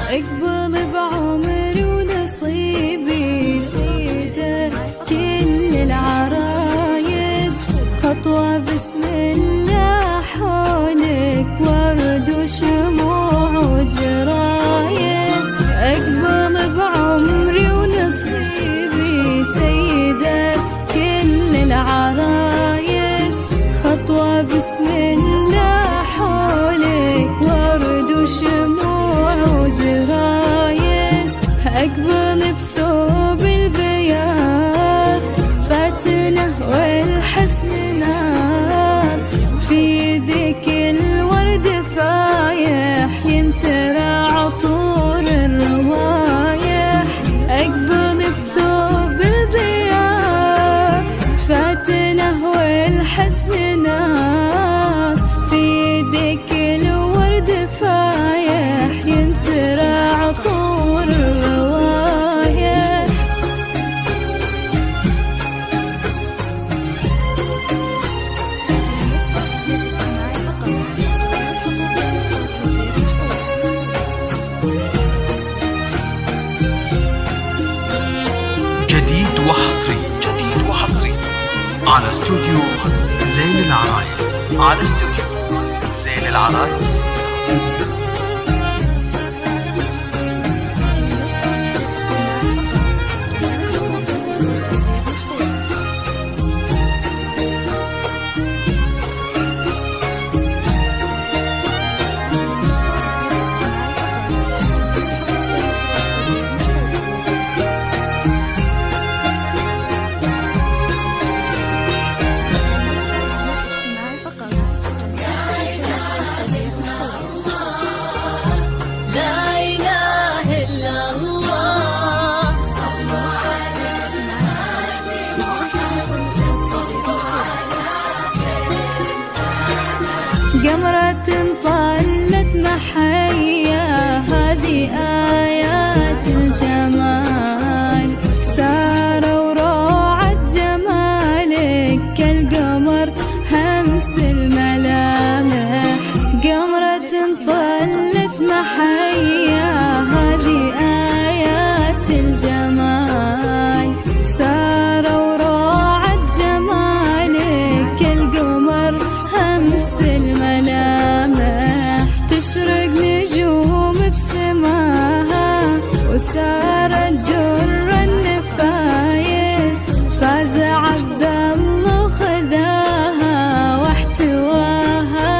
اقبل بعمري ونصيبي سيدة كل العرايس، خطوة بسم الله حولك ورد وشموع وجرايس. اقبل بعمري ونصيبي سيدة كل العرايس، خطوة بسم الله حولك ورد وشموع وجرايس. اقبل بثوب البياض فاتنه والحسن نار، في يدك الورد فايح ينثرى عطور الروايح. اقبل بثوب البياض فاتنه والحسن نار، في يدك الورد فايح ينثرى عطور الروايح. جديد وحصري على استوديو زين العرايس، قمرة طلت محيا هذه آيات الجمال، سارة وروعة جمالك كالقمر همس الملامح. قمرة طلت محيا هذه آيات الجمال، سارة وروعة جمالك كالقمر همس الملامح. تشرق نجوم بسماها وسار الدر النفايس، فاز عبد الله وخذاها واحتواها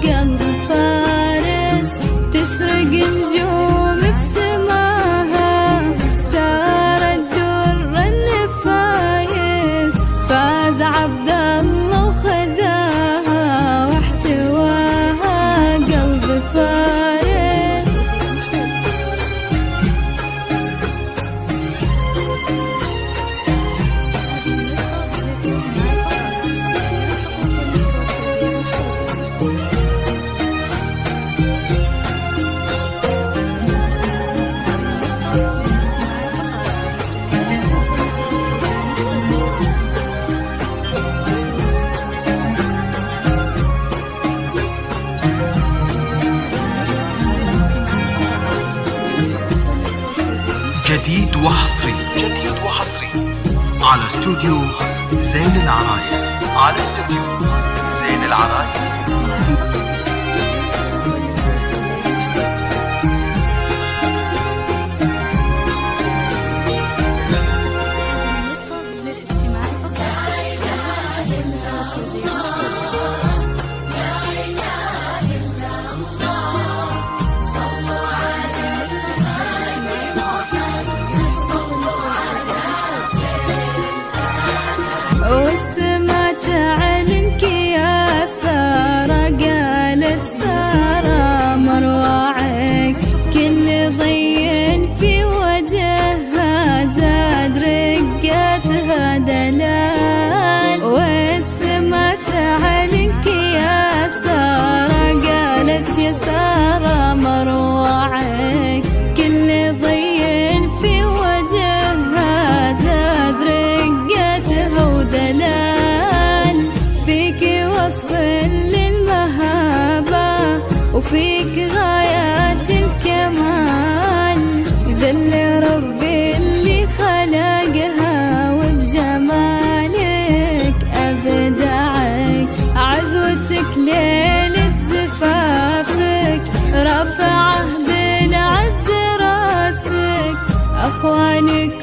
قلب فارس. تشرق نجوم بسماها سار الدر النفايس، فاز عبد الله وخذاها واحتواها قلب فارس. جديد وحصري على استوديو زين العرايس، والسما تعلمك يا سارة، قالت سارة مروعك كل ضي في وجهها زاد رقتها دلال. والسما تعلمك يا سارة، قالت يا سارة مروعك كل ضي في وجهها زاد رقتها ودلال. فيك وصف للمهابة وفيك غايات الكمال، لك ليلة زفافك رفعه بالعز راسك، أخوانك